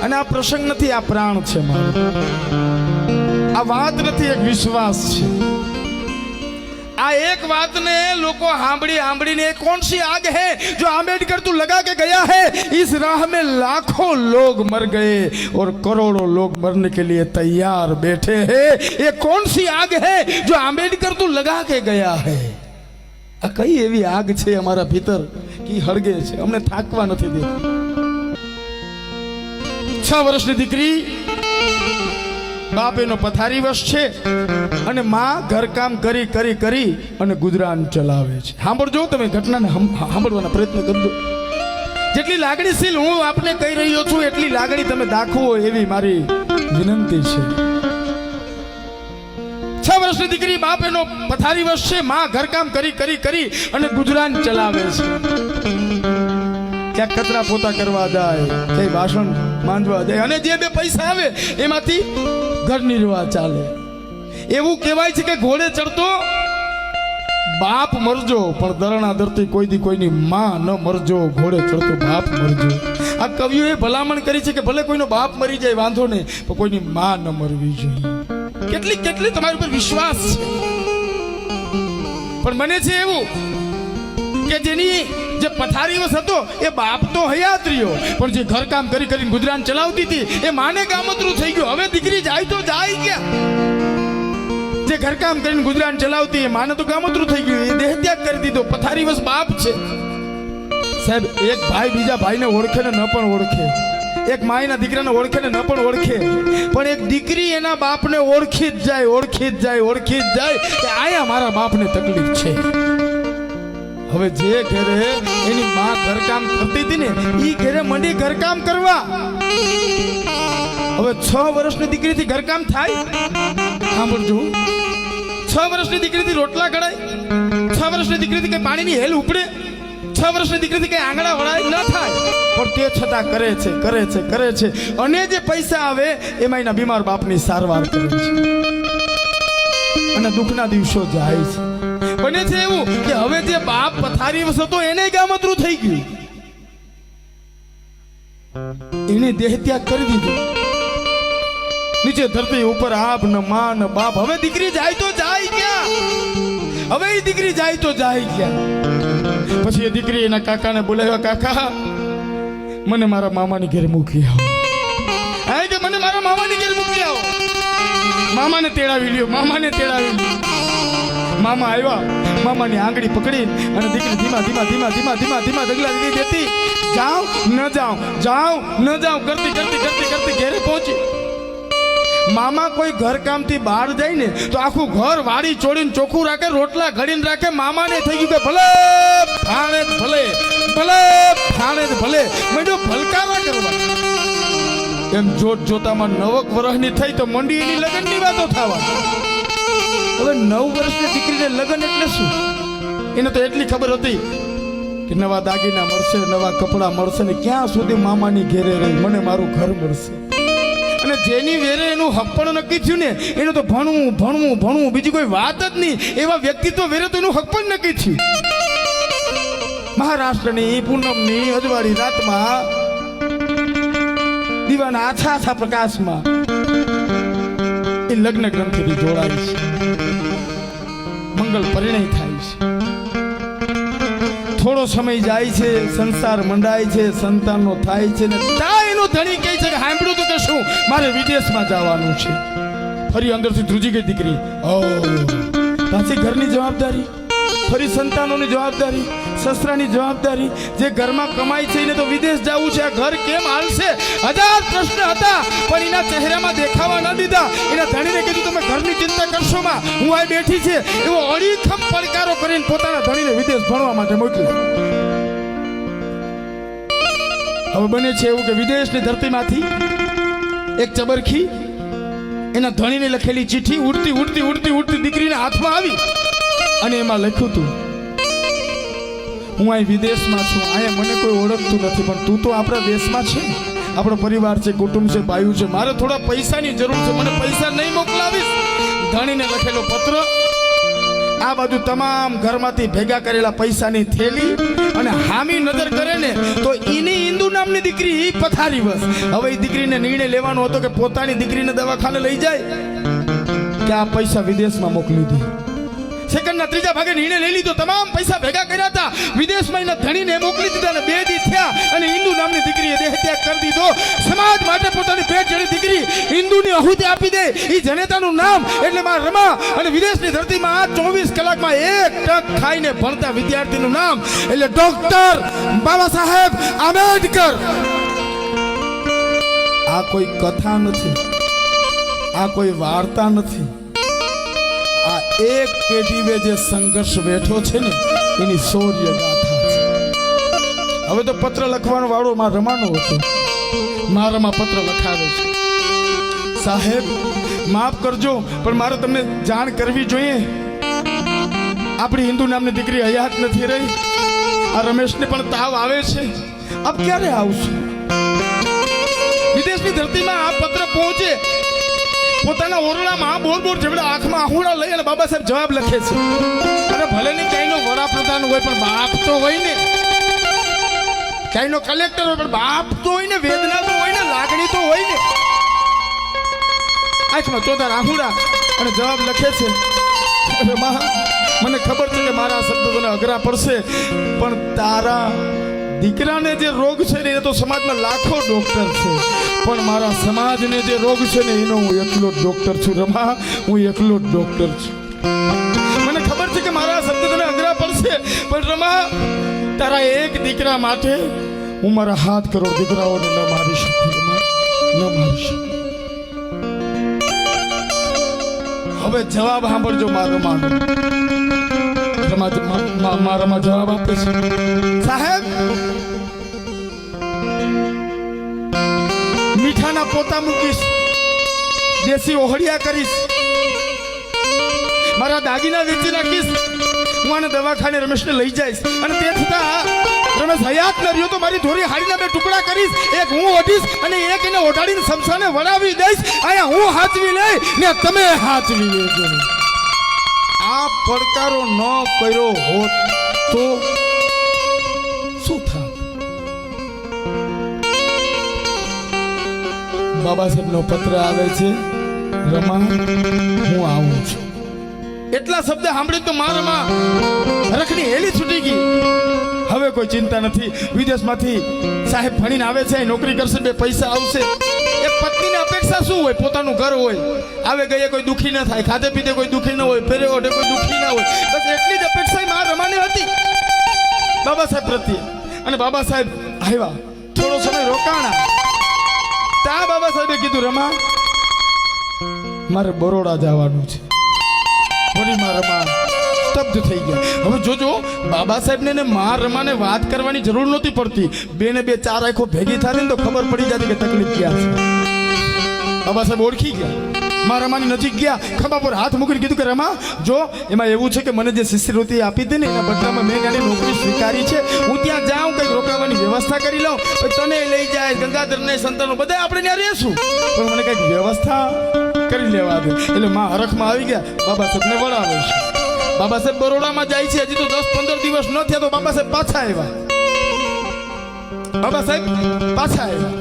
અને આ પ્રસંગ નથી, આ પ્રાણ છે મારો, આ વાત નથી, એક વિશ્વાસ છે। आ एक बात ने लोगों हांबड़ी हांबड़ी ने कौन सी आग है जो आंबेडकर तू लगा के गया है। इस राह में लाखों लोग मर गए और करोड़ों लोग मरने के लिए तैयार बैठे हैं। ये कौन सी आग है जो आंबेडकर तू लगा के गया है। आ कई एवी आग छे हमारा भीतर की हड़गे छे, हमने थाकवा नथी देती। 6 વર્ષની દીકરી बाप एनो पथारी वश छे अने मां घरकाम करी करी करी अने गुजरान चलावे छे। सांभळजो तमे घटनाने सांभळवाना प्रयत्न करजो। जेटली लागणीशील हूँ आपने कही रह्यो छुं एटली लागणी तमे दाखવો एवी मारी विनंती छे। 6 વર્ષની દીકરી बाप एनो पथारी वश छे, मां घरकाम करी करी करी अने गुजरान चलावे छे। क्या कचरा पोता करवा जाए, कई भाषण मांजवा जाए अने जे बे पैसा आवे एमांथी घर निर्वाह चाले। एवं कहेवाय छे के घोड़े चढ़तो बाप मरजो पण दरણા दरती कोई दी कोईनी मां न मरजो, घोड़े चढ़तो बाप मरजो। आ कविओए भलामण करी छे के भले कोईनो बाप मरी जाए वांधो नहीं पण कोईनी मां न मरवी जोईए। કેટલી કેટલી તમારી ઉપર વિશ્વાસ છે પણ મને છે એવું કે જેની જે પથારીવશ હતો એ બાપ તો હયાત રહ્યો પણ જે ઘરકામ કરી કરીને ગુજરાન ચલાવતી હતી એ માને ગામતરું થઈ ગયું। હવે દીકરી જાય તો જાય ક્યાં। જે ઘરકામ કરીને ગુજરાન ચલાવતી એ માને તો ગામતરું થઈ ગયું, એ દેહ ત્યાગ કરી દીધો। પથારીવશ બાપ છે સાહેબ। એક ભાઈ બીજા ભાઈને ઓળખે ને ન પણ ઓળખે, एक माईना दीकराने ओळखे ने न पण ओळखे, पण एक दीकरी एना बापने ओळखी ज जाय, ओळखी ज जाय, ओळखी ज जाय के आया मारा बापने तकलीफ छे। હવે જે ઘરે એની માં ઘરકામ કરતી હતી ને ઈ ઘરે મંડી ઘરકામ કરવા। હવે 6 વર્ષની દીકરીથી ઘરકામ થાય? સાંભળજો, 6 વર્ષની દીકરીથી રોટલા ઘડાય, 6 વર્ષની દીકરીથી કઈ પાણીની હેલ ઉપડે, 6 વર્ષની દીકરીથી કઈ આંગળા વળાય ન થાય, પણ તે છતાં કરે છે કરે છે કરે છે। અને જે પૈસા આવે એમાં એના બીમાર બાપની સારવાર કરે છે અને દુઃખના દિવસો જાય છે। બને છે એવું કે હવે જે બાપ પથારીવશ હતો એને ગામતરું થઈ ગયું, એને દેહ ત્યાગ કરી દીધો। નીચે ધરતી ઉપર આપ ન માં ન બાપ। હવે દીકરી જાય તો જાય ક્યાં? હવે એ દીકરી જાય તો જાય ક્યાં? પછી એ દીકરી એના કાકાને બોલાવ્યા, કાકા મને મારા મામાની ઘરે મૂકી આવો। હા કે મને મારા મામાની ઘરે મૂકી આવો। મામાને તેડાવી લ્યો, મામાને તેડાવી લ્યો। मामा आया, मामा ने आंगड़ी पकड़ी और दीकरी धीमा धीमा धीमा धीमा धीमा धीमा डगला दी देती। जाओ न जाओ, जाओ न जाओ करती करती करती करती घरे पहुंची। मामा कोई घर काम थी बहार जाए ने तो आखू घर वाड़ी चोड़ीने चोखू राखे, रोटला घड़ीने राखे। मामा ने थई गयुं के भले फाणे भले, भले फाणे भले, मड्यो भलकारा करवा। एम जोत जोतामां 9 વર્ષની થઈ તો મંડી એની લગનની વાતો થવા। હવે 9 વર્ષની દીકરીને લગન એટલે શું? એને તો એટલી ખબર હતી કે નવા દાગીના મળશે, નવા કપડા મળશે ને ક્યાં સુધી મામાની ઘેરે રહી, મને મારું ઘર મળશે। અને જેની વેરે એનું હકપણ નક્કી થયું ને એને તો ભણવું ભણવું ભણવું, બીજી કોઈ વાત જ નહીં। એવા વ્યક્તિત્વ વેરે તો એનું હકપણ નક્કી થયું। મહારાષ્ટ્રની પૂનમની અજવાળી રાતમાં દીવાના આછા આછા પ્રકાશમાં એ લગ્ન ગ્રંથિથી જોડાય છે, મંગલ પરિણય થાય છે। થોડો સમય જાય છે, સંસાર મંડાય છે, સંતાનો થાય છે ને તા એનો ધણી કહે છે કે સાંભળ્યું તો કે શું મારે વિદેશમાં જવાનું છે। ફરી અંદરથી ધ્રુજી ગઈ દીકરી। ઓ પાછી ઘરની જવાબદારી, ફરી સંતાનોની જવાબદારી, સસરાની જવાબદારી। જે ઘરમાં કમાય છે એને તો વિદેશ જવું છે, આ ઘર કેમ હાલશે? 1000 પ્રશ્ન હતા પણ એના ચહેરામાં દેખાવા ન દીધા। એના ધણીને કીધું તમે ઘરની ચિંતા કરશો માં, હું આ બેઠી છે। એવો અડીખમ પડકારો કરીને પોતાના ધણીને વિદેશ ભણવા માટે મોકલ્યો। હવે બને છે એવું કે વિદેશની ધરતીમાંથી એક ચબરખી એના ધણીને લખેલી ચિઠ્ઠી ઉડતી ઉડતી ઉડતી ઉડતી દીકરીના હાથમાં આવી અને એમાં લખ્યું હતું, હું અહીં વિદેશમાં છું, અહીંયા મને કોઈ ઓળખતું નથી, પણ તું તો આપણા દેશમાં છે, આપણો પરિવાર છે, કુટુંબ છે, ભાઈઓ છે, મારે થોડા પૈસાની જરૂર છે, મને પૈસા નહીં મોકલાવીશ? ધણીને લખેલો પત્ર આ બાજુ તમામ ઘરમાંથી ભેગા કરેલા પૈસાની થેલી અને હામી નજર કરે ને તો એની ઇન્દુ નામની દીકરી ઈ પથારી બસ. હવે એ દીકરીને નિર્ણય લેવાનો હતો કે પોતાની દીકરીને દવાખાને લઈ જાય કે આ પૈસા વિદેશમાં મોકલી દે. સેકન્ડના ત્રીજા ભાગે નિર્ણય લઈ લીધો. તમામ પૈસા ભેગા કર્યા હતા, વિદેશમાં એના ધણીને મોકલી દીધા અને 2 દી થયા અને હિન્દુ નામની દીકરીએ દેહ ત્યાગ કરી દીધો. સમાજ માટે પોતાની પેટ જડી દીકરી હિન્દુની આહુતિ આપી દે એ જનેતાનું નામ એટલે માં રમા. અને વિદેશની ધરતીમાં આ 24 કલાકમાં એક ટક ખાઈને ભણતા વિદ્યાર્થીનું નામ એટલે ડોક્ટર બાબા સાહેબ આંબેડકર. આ કોઈ કથા નથી, આ કોઈ વાર્તા નથી, આ એક પેઢીએ જે સંઘર્ષ બેઠો છે ને એની શૌર્ય ગાથા છે. હવે તો પત્ર લખવાનો વાળો માં રમાનો હતો. મારામાં પત્ર લખાવે છે, સાહેબ માફ કરજો પણ મારે તમને જાણ કરવી જોઈએ. આપણી હિન્દુ નામની દીકરી હયાત નથી રહી. આ રમેશને પણ તાવ આવે છે. આપ ક્યારે આવશો? વિદેશની ધરતીમાં આ પત્ર પહોંચે. પોતાના ઓરડામાં બોર બોર જેવડા આંખમાં આહુડા લઈ અને બાબા સાહેબ જવાબ લખે છે. અને ભલે ની ક્યાંયનો વડાપ્રધાન હોય પણ બાપ તો હોય ને, ક્યાંયનો કલેક્ટર હોય પણ બાપ તો હોય ને, વેદના તો હોય ને, લાગણી તો હોય ને. આંખમાં ચોધાર આહુડા અને જવાબ લખે છે. અરે માં, મને ખબર છે કે મારા શબ્દો તને અઘરા પડશે પણ તારા દીકરાને જે રોગ છે ને એ તો સમાજમાં લાખો ડોક્ટર છે પણ મારા સમાજને જે રોગ છે ને એનો હું એકલો જ ડોક્ટર છું. રમા, હું એકલો જ ડોક્ટર છું. મને ખબર છે કે મારા શબ્દ તને અઘરા પડશે પણ રમા, તારા એક દીકરા માટે હું મારા 7 કરોડ દીકરાઓને ન મારી શકું. રમા, ન મારી શકું. હવે જવાબ સાંભળજો મારો માનો. મારામાં જવાબ આપે છે, સાહેબ મીઠાના પોતા મૂકીશ, દેશી ઓહળિયા કરીશ, મારા દાગીના વેચી નાખીશ, હું આને દવાખાને રમેશને લઈ જઈશ અને તે છતાં રમેશ હયાત ન રહ્યો તો મારી ધોરી હાડીના 2 ટુકડા કરીશ. એક હું ઓઢીશ અને એક એને ઓઢાડીને શમશાને વળાવી દઈશ. અહીંયા હું હાચવી લઈ ને તમે હાચવી લેજો. આ પડકારો ન કર્યો હોત તો શું થાત? બાબા સાહેબનો પત્ર આવે છે, રમા હું આવું છું. એટલા શબ્દ સાંભળી તો મારામાં રખની હેલી છૂટી ગઈ. હવે કોઈ ચિંતા નથી. વિદેશમાંથી સાહેબ ભણીને આવે છે, નોકરી કરશે, 2 પૈસા આવશે. એક પત્નીને અપેક્ષા શું હોય? પોતાનું ઘર હોય, આવે ગયે કોઈ દુખી ન થાય, ખાધે પીધે કોઈ દુખી ન હોય, ફેરે ઓઢે કોઈ દુખી ના હોય. બસ એટલી જ અપેક્ષા માં રમાને હતી બાબા સાહેબ પ્રત્યે. અને બાબા સાહેબ આવ્યા, થોડો સમય રોકાણા. ત્યાં બાબા સાહેબે કીધું, રમા મારે બરોડા જવાનું છે. ફરી માં રમા સ્તબ્ધ થઈ ગયા. હવે જોજો, બાબા સાહેબને ને માં રમાને વાત કરવાની જરૂર નહોતી પડતી. 2 ને 2 4 આંખો ભેગી થાય ને તો ખબર પડી જતી કે તકલીફ ક્યાં છે. બાબા સાહેબ ઓળખી ગયા, માં રમાની નજીક ગયા, ખભા પર હાથ મૂકીને કીધું કે રમા જો, એમાં એવું છે કે મને જે શિષ્યવૃત્તિ આપી હતી ને એના બદલામાં મેં ગાડી નોકરી સ્વીકારી છે. હું ત્યાં જાઉં, કંઈક રોકાવાની વ્યવસ્થા કરી લઉં, તને લઈ જાય, ગંગાધરને સંતાનો બધા આપણે ત્યાં રહેશું, પણ મને કંઈક વ્યવસ્થા કરી લેવા દે. એટલે માં હરખમાં આવી ગયા, બાબા સાહેબને વળાવે છે. બાબા સાહેબ બરોડામાં જાય છે. હજી તો 10-15 દિવસ ન થયા તો બાબા સાહેબ પાછા આવ્યા. બાબા સાહેબ પાછા આવ્યા.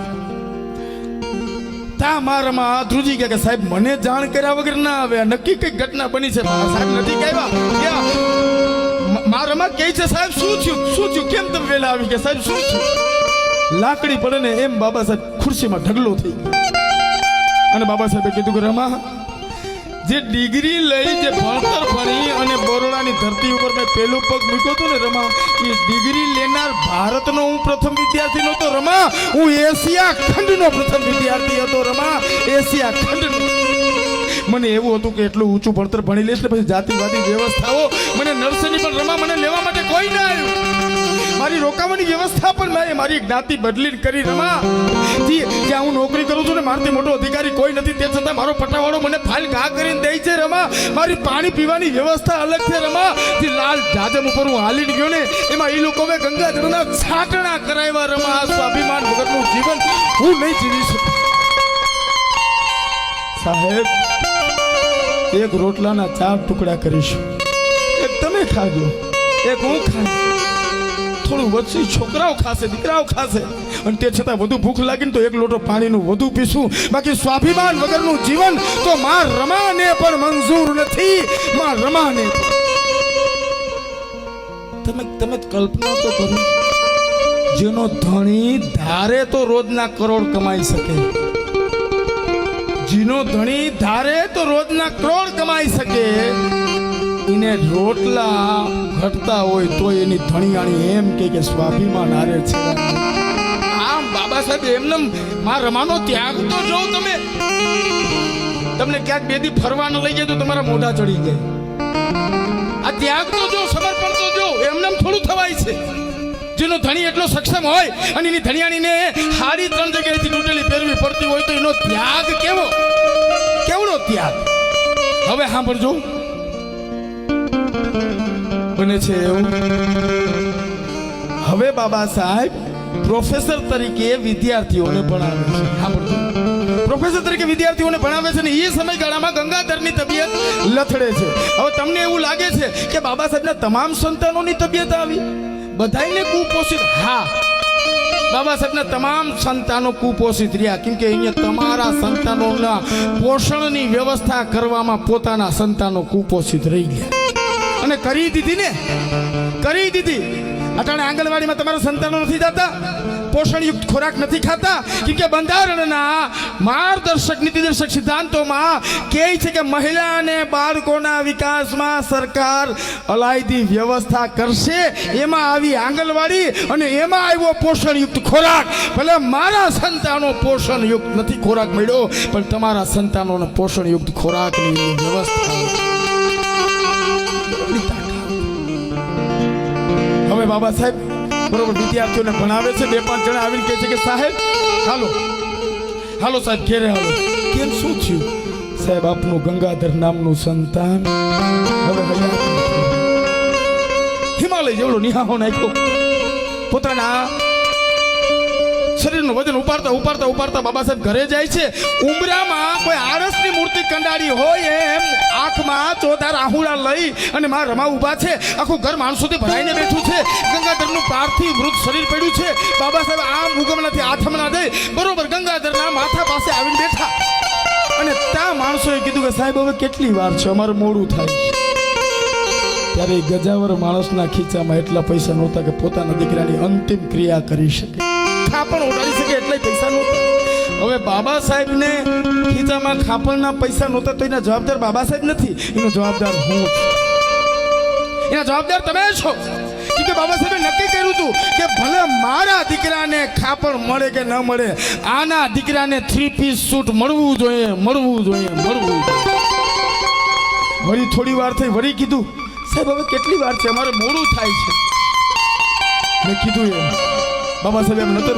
ત્યાં મારામાં ધ્રુજી ગયા કે સાહેબ મને જાણ કર્યા વગર ના આવે, નક્કી કઈ ઘટના બની છે. સાહેબ નથી આવ્યા. મારામાં કહે છે, સાહેબ શું થયું, શું થયું, કેમ તમે વહેલા આવી ગયા? સાહેબ શું થયું? લાકડી પડે ને એમ બાબા સાહેબ ખુરશીમાં ઢગલો થઈ ગયો. અને બાબા સાહેબે કીધું કે રમા, જે ડિગ્રી લઈ, જે ભણતર ભણી અને બરોડાની ધરતી ઉપર મેં પહેલો પગ મૂક્યો હતો ને રમા, એ ડિગ્રી લેનાર ભારતનો હું પ્રથમ વિદ્યાર્થી નહોતો રમા, હું એશિયા ખંડનો પ્રથમ વિદ્યાર્થી હતો રમા, એશિયા ખંડનો. મને એવું હતું કે એટલું ઊંચું ભણતર ભણી લઈશ ને પછી જાતિવાદી વ્યવસ્થાઓ મને નર્સરી પણ રમા મને લેવા માટે કોઈ ના આવ્યું. મારી રોકાવાની વ્યવસ્થા પણ મેં મારી જ્ઞાતિ બદલી કરી રમા. જ્યાં હું નોકરી કરું છું ને મારથી મોટો અધિકારી કોઈ નથી, તે છતાં મારો પટાવાળો મને ફાઇલ ઘા કરીને દે છે રમા. મારી પાણી પીવાની વ્યવસ્થા અલગ છે રમા. જે લાલ જાજમ ઉપર હું હાલીને ગયો ને એમાં એ લોકોએ ગંગાજળના છાટણા કરાવ્યા રમા. આ સ્વાભિમાન વગરનું જીવન હું નહીં જીવી શકું. સાહેબ એક રોટલાના 4 ટુકડા કરીશું, એક તમે ખાજો, એક હું ખાઈશ, થોડું વધશે છોકરાઓ ખાશે, દીકરાઓ ખાશે, અને તે છતાં વધુ ભૂખ લાગીને તો એક લોટો પાણીનું વધુ પીશું. બાકી સ્વાભિમાન વગરનું જીવન તો માં રમાને પણ મંજૂર નથી. માં રમાને તમે કલ્પના તો કરો, જેનો ધણી ધારે તો રોજના કરોડ કમાઈ શકે, જેનો ધણી ધારે તો રોજના કરોડ કમાઈ શકે, એને રોટલા ઘટતા હોય તો એની ધણીયાણી એમ કે સ્વાભિમાન હારે છે. આમ બાબા સાહેબ એમને માં રમાનો ત્યાગ તો જો તમે, તમને ક્યાંક બેદી ફરવા ન લઈ જાય તો તમારા મોઢા ચડી જાય. આ ત્યાગ તો જો, સમર્પણ તો જો, એમને થોડું થવાય છે. જેનો ધણી એટલો સક્ષમ હોય અને એની ધણિયાણીને હારી 3 જગ્યાએથી તૂટેલી પહેરવી પડતી હોય તો એનો ત્યાગ કેવડો ત્યાગ. હવે સાંભળજો, બને છે એવું, હવે બાબા સાહેબ પ્રોફેસર તરીકે વિદ્યાર્થીઓને ભણાવે છે. સાંભળજો, પ્રોફેસર તરીકે વિદ્યાર્થીઓને ભણાવે છે ને એ સમયગાળામાં ગંગાધરની તબિયત લથડે છે. હવે તમને એવું લાગે છે કે બાબા સાહેબના તમામ સંતાનોની તબિયત આવી, બધાયને કુપોષિત? હા, બાબા સાહેબના તમામ સંતાનો કુપોષિત રહ્યા, કેમ કે અહીંયા તમારા સંતાનોના પોષણની વ્યવસ્થા કરવામાં પોતાના સંતાનો કુપોષિત રહી ગયા. અને કરી દીધી. અટાણે આંગણવાડીમાં તમારા સંતાનો નથી જતા, પોષણયુક્ત ખોરાક નથી ખાતા, કેમ કે બંધારણના માર્ગદર્શક નીતિદર્શક સિદ્ધાંતોમાં કહે છે કે મહિલા અને બાળકોના વિકાસમાં સરકાર અલાયદી વ્યવસ્થા કરશે. એમાં આવી આંગણવાડી અને એમાં આવ્યો પોષણયુક્ત ખોરાક. ભલે મારા સંતાનો પોષણયુક્ત નથી ખોરાક મળ્યો, પણ તમારા સંતાનોને પોષણયુક્ત ખોરાકની વ્યવસ્થા. હવે બાબા સાહેબ બરોબર વિદ્યાર્થીઓને ભણાવે છે. 2-5 જણા આવીને કહે છે કે સાહેબ હાલો સાહેબ ઘેરે હાલો. કેમ, શું થયું? સાહેબ આપનું ગંગાધર નામનું સંતાન હવે હિમાલય જેવડો નિહાહો નાખ્યો. પોતાના શરીરનું વજન ઉપાડતા બાબા સાહેબ ઘરે જાય છે. ઉંબરામાં કોઈ આરસની મૂર્તિ કંડાળી હોય એમ આંખમાં ચોધાર આહુડા લઈ અને માં રમા ઊભા છે. આખું ઘર માણસોથી ભરાઈને બેઠું છે. ગંગાધરનું પાર્થિવ મૃત શરીર પડ્યું છે. બાબા સાહેબ આમ ઉગમણાથી આથમણા દઈ બરોબર ગંગાધરના માથા પાસે આવીને બેઠા. અને ત્યાં માણસોએ કીધું કે સાહેબ હવે કેટલી વાર છે, અમારું મોડું થાય. ત્યારે ગજાવર માણસના ખીચામાં એટલા પૈસા નહોતા કે પોતાના દીકરાની અંતિમ ક્રિયા કરી શકે, ખાપણ ઉડાડી શકે એટલા પૈસા નહોતા. હવે બાબા સાહેબને ખીચામાં ખાપણના પૈસા નહોતા તો એના જવાબદાર બાબા સાહેબ નથી, એનો જવાબદાર હું છું. એના જવાબદાર તમે છો. કે બાબા સાહેબે નક્કી કર્યું હતું કે ભલે મારા દીકરાને ખાપણ મળે કે ન મળે, આના દીકરાને 3 પીસ સૂટ મળવું જોઈએ. વળી થોડી વાર થઈ, વળી કીધું સાહેબ હવે કેટલી વાર છે, અમારે મોડું થાય છે. મેં કીધું એમ બાબા સાહેબ એમ નજર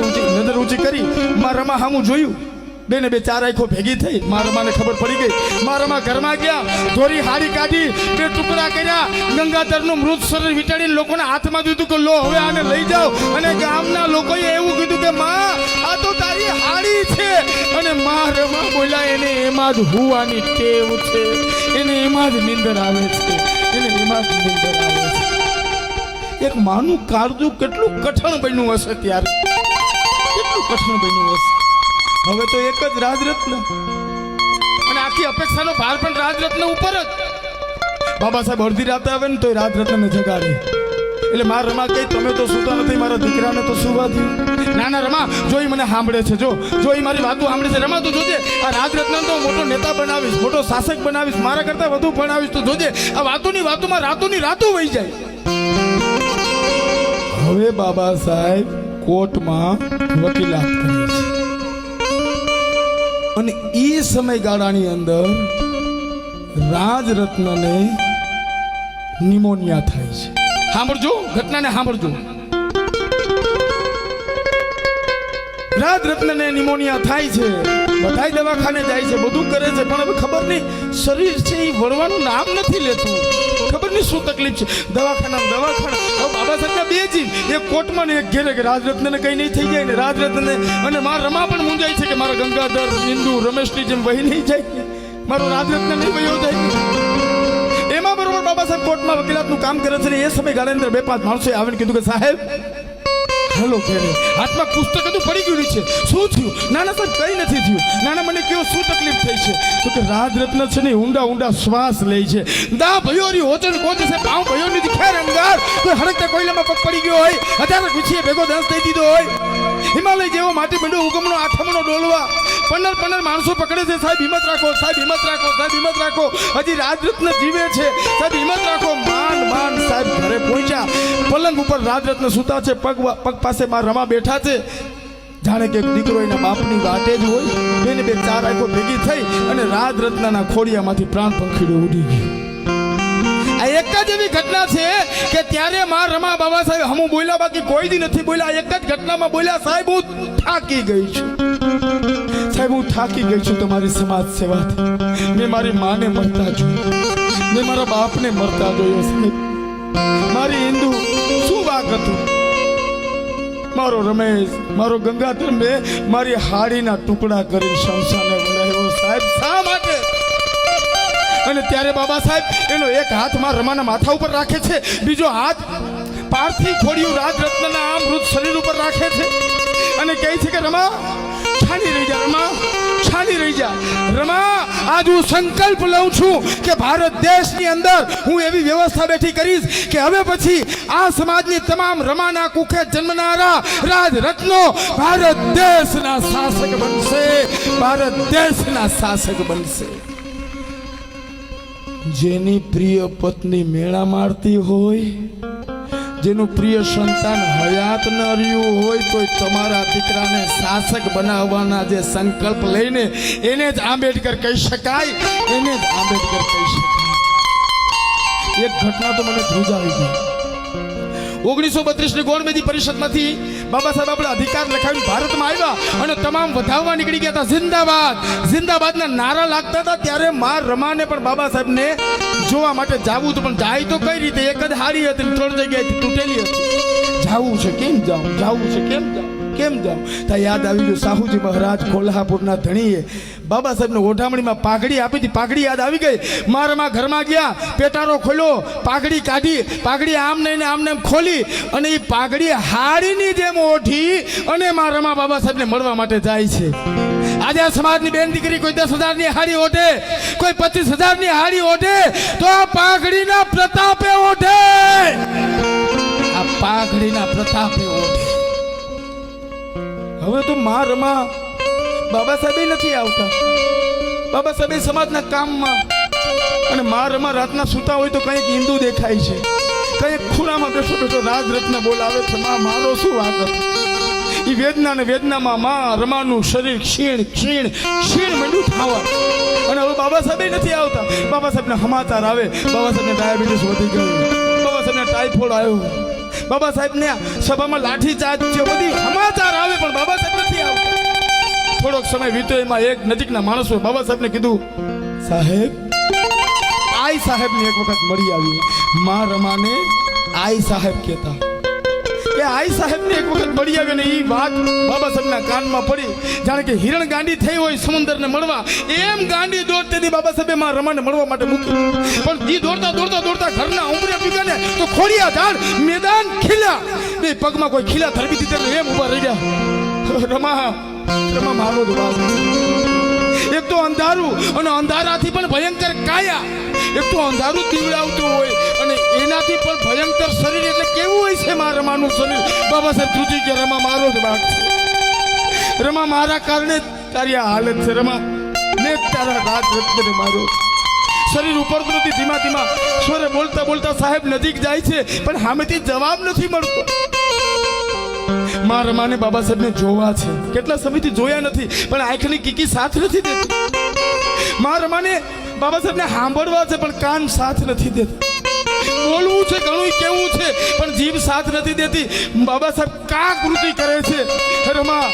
ઊંચી કરી મારા રમા સામું જોયું. 2 ને 2 4 આંખો ભેગી થઈ. મારા રમાને ખબર પડી ગઈ. મારા રમા ઘરમાં ગયા, ધોરી હારી કાઢી, 2 ટુકડા કર્યા, ગંગાધરનું મૃત શરીર વીંટાડીને લોકોના હાથમાં દીધું કે લો હવે આને લઈ જાઓ. અને ગામના લોકોએ એવું કીધું કે માં આ તો તારી હાડી છે. અને માં રમા બોલ્યા એને એમાં જ હુવાની ટેવ છે, એને એમાં જ નીંદર આવે છે. એક માનું કાળજું કેટલું કઠણ બન્યું હશે ત્યારે, કેટલું કઠણ બન્યું હશે. હવે તો એક જ રાજરત્ન અને આખી અપેક્ષાનો ભાર પણ રાજરત્ન ઉપર જ. બાબા સાહેબ અડધી રાતે આવે ને તો રાજરત્નને જગાડે. એટલે મારા રમા કઈ તમે તો સૂતા નથી, મારા દીકરાને તો સુવા દો. ના રમા જોઈ મને સાંભળે છે, જો એ મારી વાતો સાંભળે છે. રમા તું જોજે આ રાજરત્ન તો મોટો નેતા બનાવીશ, મોટો શાસક બનાવીશ, મારા કરતા વધુ ભણાવીશ. તો જોજે આ વાતોની વાતોમાં રાતોની રાતો વહી જાય. હવે બાબા સાહેબ કોર્ટમાં વકીલાત કરે છે અને એ સમયગાળાની અંદર રાજરત્નને નિમોનિયા થાય છે. સાંભળજો ઘટનાને, સાંભળજો. રાજરત્નને નિમોનિયા થાય છે. બધાય દવાખાને જાય છે, બધું કરે છે, પણ હવે ખબર નહીં શરીર છે એ વળવાનું નામ નથી લેતું. ખબર નહીં શું તકલીફ છે. દવાખાના બાબા સાહેબના 2 જીવ, એક કોર્ટમાં ને એક ઘેરે કે રાજરત્નને કઈ નહીં થઈ જાય ને રાજરત્નને. અને મારા રમા પણ મૂંઝાય છે કે મારા ગંગાધર ઇન્દુ રમેશની જેમ વહી નહીં જાય, મારો રાજરત્ન નહીં વહ્યો જાય. એમાં બરોબર બાબા બાબા સાહેબ કોર્ટમાં વકીલાતનું કામ કરે છે ને એ સમયગાળાની અંદર 2-5 માણસોએ આવીને કીધું કે સાહેબ હેલો ઘેરે હાથમાં પુસ્તક હતું પડી ગયું છે, શું થયું? નાના સાહેબ કઈ નથી થયું. નાના મને કયો શું તકલીફ થઈ છે? તો કે રાજરત્ન છે ને ઊંડા ઊંડા શ્વાસ લે છે, દા ભયોરી હોચન કોચ છે, પાઉં ભયોની ખેર અંગાર કોઈ હડકતા કોયલામાં પગ પડી ગયો હોય, હજાર ગુછીએ ભેગો દસ દઈ દીધો હોય, હિમાલય જેવો માટી મીંડો ઉગમનો આઠમનો ડોલવા પંદર માણસો પકડે છે. સાહેબ હિંમત રાખો, સાહેબ હિંમત રાખો, સાહેબ હિંમત રાખો, હજી રાજરત્ન જીવે છે, સાહેબ હિંમત રાખો. માંડ સાહેબ ઘરે પહોંચ્યા. પલંગ ઉપર રાજરત્ન સૂતા છે, પગ પાસે માં રમા બેઠા છે. જાણે કે દીકરો એના બાપની વાટે જ હોય. બેને 2-4 આંખો ભેગી થઈ અને રાજરત્નના ખોડિયામાંથી પ્રાણ પંખીડો ઉડી ગયો. આ એક જ એવી ઘટના છે કે ત્યારે માં રમા બાબા સાહેબ હમું બોલ્યા, બાકી કોઈ દી નથી બોલ્યા. એક જ ઘટનામાં બોલ્યા, સાહેબ હું થાકી ગઈ છું, સાહેબ હું થાકી ગઈ છું તમારી સમાજ સેવાથી. મેં મારી માને મરતા જોયું, મેં મારા બાપને મરતા જોયો. સાહેબ મારી હિન્દુ શું વાક હતું? મારો રમેશ, મારો ગંગાધર મેં મારી હાડીના ટુકડા કરી શમશાને બોલાવ્યો. સાહેબ શા માટે? અને ત્યારે બાબા સાહેબ એનો એક હાથ માં રમાના માથા ઉપર રાખે છે, બીજો હાથ પાર્થિવ ખોડિયું રાજરત્નના આ મૃત શરીર ઉપર રાખે છે અને કહે છે કે રમા છાની રહી જા, રમા છાની રહી જા. રમા આજ હું સંકલ્પ લઉં છું કે ભારત દેશની અંદર હું એવી વ્યવસ્થા બેઠી કરીશ કે હવે પછી આ સમાજની તમામ રમાના કુખે જન્મનારા રાજરત્નો ભારત દેશના શાસક બનશે, ભારત દેશના શાસક બનશે. જેની પ્રિય પત્ની મેળા મારતી હોય, જેનું પ્રિય સંતાન હયાત ન રહ્યું હોય, તો તમારા દીકરાને શાસક બનાવવાના જે સંકલ્પ લઈને એને જ આંબેડકર કહી શકાય, એને જ આંબેડકર કહી શકાય. એક ઘટના તો મને ધ્રુજાવી ગઈ. 1932ની ગોળમેજી પરિષદમાંથી બાબા સાહેબ આપણે અધિકાર લખાવીને ભારતમાં આવ્યા અને તમામ વધાવવા નીકળી ગયા હતા. જિંદાબાદ જિંદાબાદના નારા લાગતા હતા. ત્યારે માં રમાને પણ બાબા સાહેબને જોવા માટે જાવું હતું, પણ જાય તો કઈ રીતે? એક જ હારી હતી, 3 જગ્યાએથી તૂટેલી હતી. જાવું છે કેમ જાઉં, જાવું છે કેમ જાઉં, કેમ જાઉં? ત્યાં યાદ આવી ગયું સાહુજી મહારાજ કોલ્હાપુરના ધણીએ બાબા સાહેબને ઓઢામણીમાં પાઘડી આપી હતી. પાઘડી યાદ આવી ગઈ. મારામાં ઘરમાં ગયા, પેટારો ખોલ્યો, પાઘડી કાઢી, પાઘડી આમ નહીં આમને એમ ખોલી અને એ પાઘડી હાડીની જેમ ઓઢી અને મારામાં બાબા સાહેબને મળવા માટે જાય છે. આજે આ સમાજની બેન દીકરી કોઈ 10,000ની હાડી ઓઢે, કોઈ 25,000ની હાડી ઓઢે, તો આ પાઘડીના પ્રતાપે ઓઢે, આ પાઘડીના પ્રતાપે ઓઢે. હવે તો માં રમા બાબા સાહેબ નથી આવતા. બાબા સાહેબ સમાજના કામમાં અને માં રમા રાતના સૂતા હોય તો કંઈક હિન્દુ દેખાય છે, કંઈક ખૂણામાં બેઠો બેઠો રાજરત્ન બોલાવે છે. માં મારો શું વાંક હતો? એ વેદના ને વેદનામાં માં રમાનું શરીર ક્ષીણ ક્ષીણ ક્ષીણ મંડ્યું થવા. અને હવે બાબા સાહેબ નથી આવતા. બાબા સાહેબને સમાચાર આવે, બાબા સાહેબને ડાયાબિટીસ વધી ગયું, બાબા સાહેબને ટાઇફોઇડ આવ્યો, બાબા સાહેબને સભામાં લાઠીચાર્જ છે, બધી સમાચાર આવે, પણ બાબા સાહેબ નથી આવતા. થોડોક સમય વીતો. એમાં એક નજીકના માણસો બાબા સાહેબને કીધું, સાહેબ આઈ સાહેબને એક વખત મળી આવી. માં રમાને આઈ સાહેબ કહેતા કે આઈ સાહેબને એક વખત મળી આવી. અને એ વાત બાબા સાહેબના કાનમાં પડી. જાણે કે હિરણ ગાંડી થઈ હોય સમુદ્રને મળવા, એમ ગાંડી દોડતી હતી. બાબા સાહેબે માં રમાને મળવા માટે મૂકી, પણ જી દોડતા દોડતા દોડતા ઘરના ઉંબરે પીગા ને તો ખોડિયા ઝાડ મેદાન ખીલ્યા. બે પગમાં કોઈ ખીલા ધરબી દીધા એમ ઉભા રહી ગયા. રમા મારો દુબાવ. એક તો અંધારું અને અંધારાથી પણ ભયંકર કાયા, એક તો અંધારું દીવડાવતું હોય અને એનાથી પણ ભયંકર શરીર. એટલે કેવું હોય છે માં રમાનું શરીર? બાબા સાહેબ ધ્રુજી કે રમા મારો જ ભાગ છે, રમા મારા કારણે તારી આ હાલત છે. રમા મેં તારા રાજરત્નને માર્યો. શરીર ઉપર નથી, ધીમા ધીમા સ્વરે બોલતા બોલતા સાહેબ નજીક જાય છે, પણ સામેથી જવાબ નથી મળતો. માં રમાને બાબા સાહેબને જોવા છે, કેટલા સમયથી જોયા નથી, પણ આંખની કીકી સાથ નથી દેતી. માં રમાને બાબા સાહેબને સાંભળવા છે, પણ કાન સાથ નથી દેતા. બોલવું છે ઘણું, કેવું છે, પણ જીભ સાથ નથી દેતી. બાબા સાહેબ કા કૃતિ કરે છે? રમા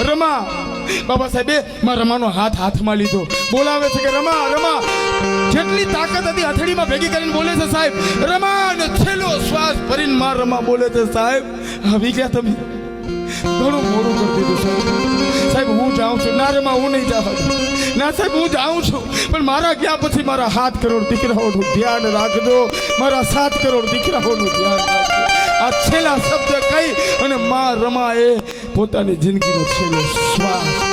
રમા. બાબા સાહેબે માં રમાનો હાથમાં લીધો, બોલાવે છે કે રમા રમા. જેટલી તાકાત હતી હથેળીમાં ભેગી કરીને બોલે છે સાહેબ રમા. અને છેલ્લો શ્વાસ ભરીને માં રમા બોલે છે, સાહેબ આવી ગયા તમે, ઘણું મોડું કરી દીધું સાહેબ. સાહેબ હું જાઉં છું. ના રે માં હું નહીં જવા દઉં. ના સાહેબ હું જાઉં છું, પણ મારા ગયા પછી મારા 7 કરોડ દીકરાઓનું ધ્યાન રાખજો. મારા 7 કરોડ દીકરાઓનું ધ્યાન રાખજો. આ છેલ્લા શબ્દ કહી અને માં રમાએ પોતાની જિંદગીનો છેલ્લો શ્વાસ